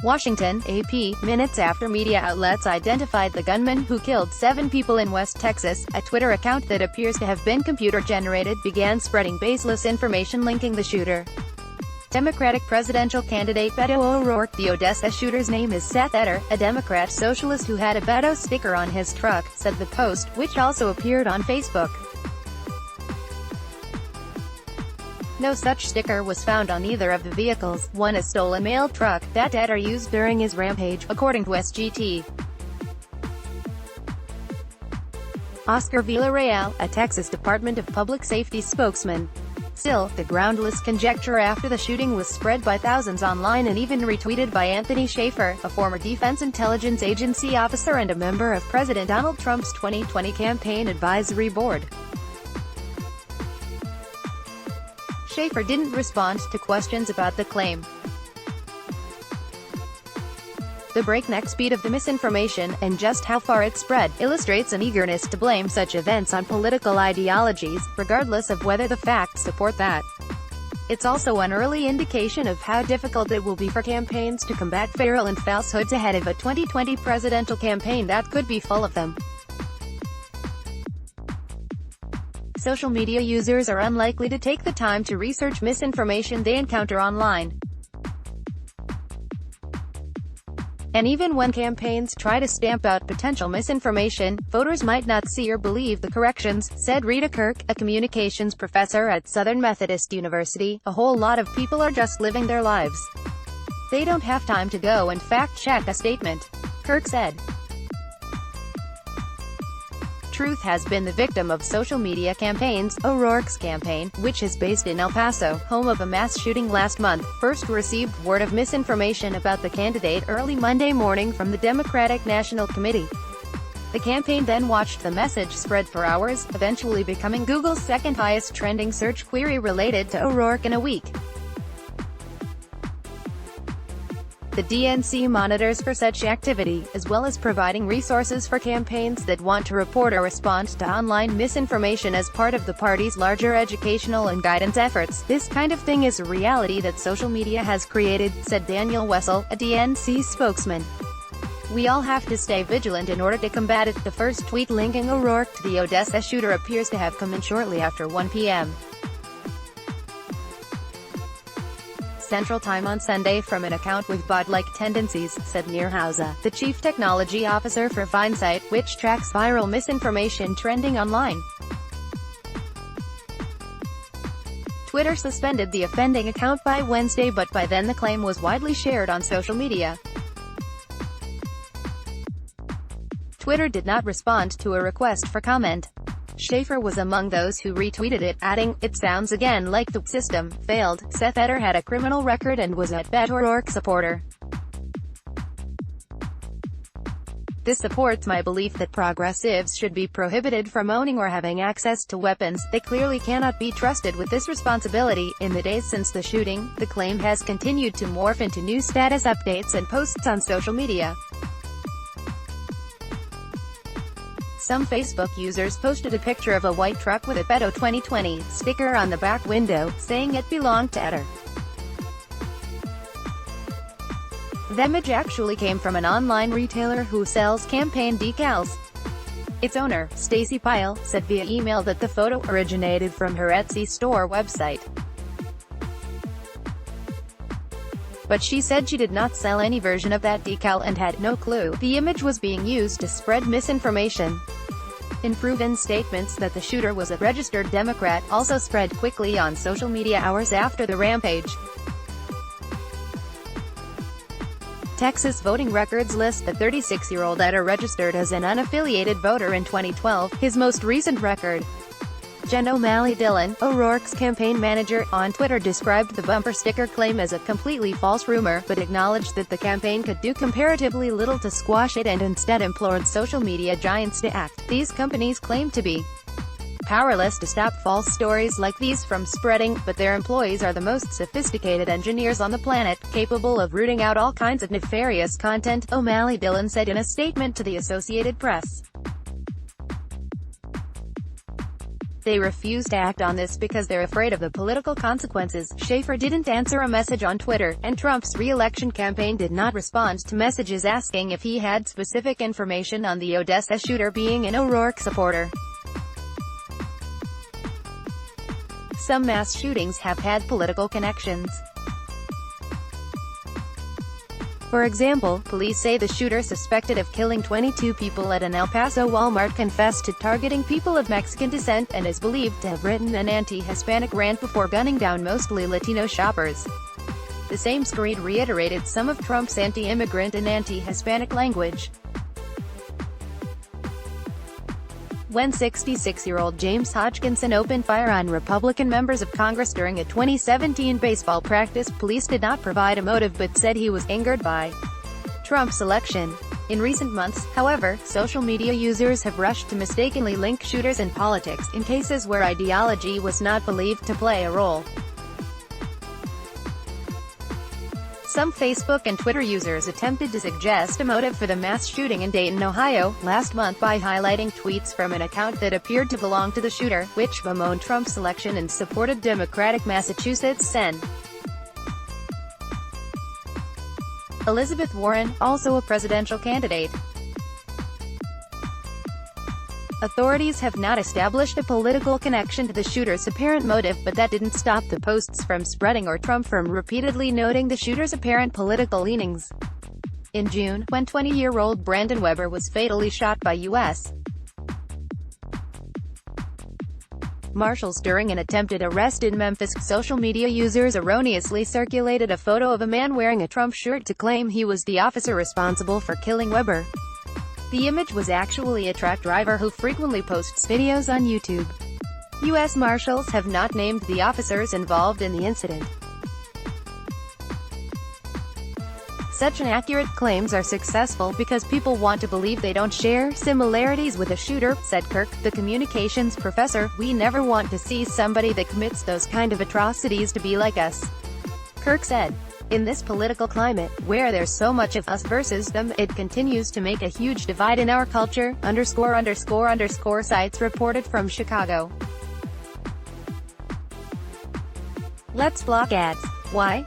Washington, AP. Minutes after media outlets identified the gunman who killed 7 people in West Texas, a Twitter account that appears to have been computer-generated began spreading baseless information linking the shooter. Democratic presidential candidate Beto O'Rourke. The Odessa shooter's name is Seth Eder, a Democrat socialist who had a Beto sticker on his truck, said the Post, which also appeared on Facebook. No such sticker was found on either of the vehicles, one a stolen mail truck, that Eder used during his rampage, according to SGT. Oscar Villarreal, a Texas Department of Public Safety spokesman. Still, the groundless conjecture after the shooting was spread by thousands online and even retweeted by Anthony Schaefer, a former Defense Intelligence Agency officer and a member of President Donald Trump's 2020 campaign advisory board. Schaefer didn't respond to questions about the claim. The breakneck speed of the misinformation, and just how far it spread, illustrates an eagerness to blame such events on political ideologies, regardless of whether the facts support that. It's also an early indication of how difficult it will be for campaigns to combat virulent falsehoods ahead of a 2020 presidential campaign that could be full of them. Social media users are unlikely to take the time to research misinformation they encounter online. And even when campaigns try to stamp out potential misinformation, voters might not see or believe the corrections, said Rita Kirk, a communications professor at Southern Methodist University. A whole lot of people are just living their lives. They don't have time to go and fact-check a statement, Kirk said. Truth has been the victim of social media campaigns. O'Rourke's campaign, which is based in El Paso, home of a mass shooting last month, first received word of misinformation about the candidate early Monday morning from the Democratic National Committee. The campaign then watched the message spread for hours, eventually becoming Google's second highest trending search query related to O'Rourke in a week. The DNC monitors for such activity, as well as providing resources for campaigns that want to report or respond to online misinformation as part of the party's larger educational and guidance efforts. This kind of thing is a reality that social media has created, said Daniel Wessel, a DNC spokesman. We all have to stay vigilant in order to combat it. The first tweet linking O'Rourke to the Odessa shooter appears to have come in shortly after 1 p.m. Central Time on Sunday from an account with bot-like tendencies, said Nir Hausa, the chief technology officer for FindSite, which tracks viral misinformation trending online. Twitter suspended the offending account by Wednesday, but by then the claim was widely shared on social media. Twitter did not respond to a request for comment. Schaefer was among those who retweeted it, adding, "It sounds again like the system failed." Seth Eder had a criminal record and was a Beto O'Rourke supporter. This supports my belief that progressives should be prohibited from owning or having access to weapons. They clearly cannot be trusted with this responsibility. In the days since the shooting, the claim has continued to morph into new status updates and posts on social media. Some Facebook users posted a picture of a white truck with a Beto 2020 sticker on the back window, saying it belonged to Eder. The image actually came from an online retailer who sells campaign decals. Its owner, Stacy Pyle, said via email that the photo originated from her Etsy store website. But she said she did not sell any version of that decal and had no clue the image was being used to spread misinformation. Unproven statements that the shooter was a registered Democrat also spread quickly on social media hours after the rampage. Texas voting records list the 36-year-old Eder registered as an unaffiliated voter in 2012, his most recent record. Jen O'Malley Dillon, O'Rourke's campaign manager, on Twitter described the bumper sticker claim as a completely false rumor, but acknowledged that the campaign could do comparatively little to squash it and instead implored social media giants to act. These companies claim to be powerless to stop false stories like these from spreading, but their employees are the most sophisticated engineers on the planet, capable of rooting out all kinds of nefarious content, O'Malley Dillon said in a statement to the Associated Press. They refuse to act on this because they're afraid of the political consequences. Schaefer didn't answer a message on Twitter, and Trump's re-election campaign did not respond to messages asking if he had specific information on the Odessa shooter being an O'Rourke supporter. Some mass shootings have had political connections. For example, police say the shooter suspected of killing 22 people at an El Paso Walmart confessed to targeting people of Mexican descent and is believed to have written an anti-Hispanic rant before gunning down mostly Latino shoppers. The same screed reiterated some of Trump's anti-immigrant and anti-Hispanic language. When 66-year-old James Hodgkinson opened fire on Republican members of Congress during a 2017 baseball practice, police did not provide a motive but said he was angered by Trump's election. In recent months, however, social media users have rushed to mistakenly link shooters and politics, in cases where ideology was not believed to play a role. Some Facebook and Twitter users attempted to suggest a motive for the mass shooting in Dayton, Ohio, last month by highlighting tweets from an account that appeared to belong to the shooter, which bemoaned Trump's election and supported Democratic Massachusetts Sen. Elizabeth Warren, also a presidential candidate. Authorities have not established a political connection to the shooter's apparent motive, but that didn't stop the posts from spreading or Trump from repeatedly noting the shooter's apparent political leanings. In June, when 20-year-old Brandon Weber was fatally shot by U.S. Marshals during an attempted arrest in Memphis, social media users erroneously circulated a photo of a man wearing a Trump shirt to claim he was the officer responsible for killing Weber. The image was actually a truck driver who frequently posts videos on YouTube. U.S. Marshals have not named the officers involved in the incident. Such inaccurate claims are successful because people want to believe they don't share similarities with a shooter, said Kirk, the communications professor. We never want to see somebody that commits those kind of atrocities to be like us, Kirk said. In this political climate, where there's so much of us versus them, it continues to make a huge divide in our culture, sites reported from Chicago. Let's block ads. Why?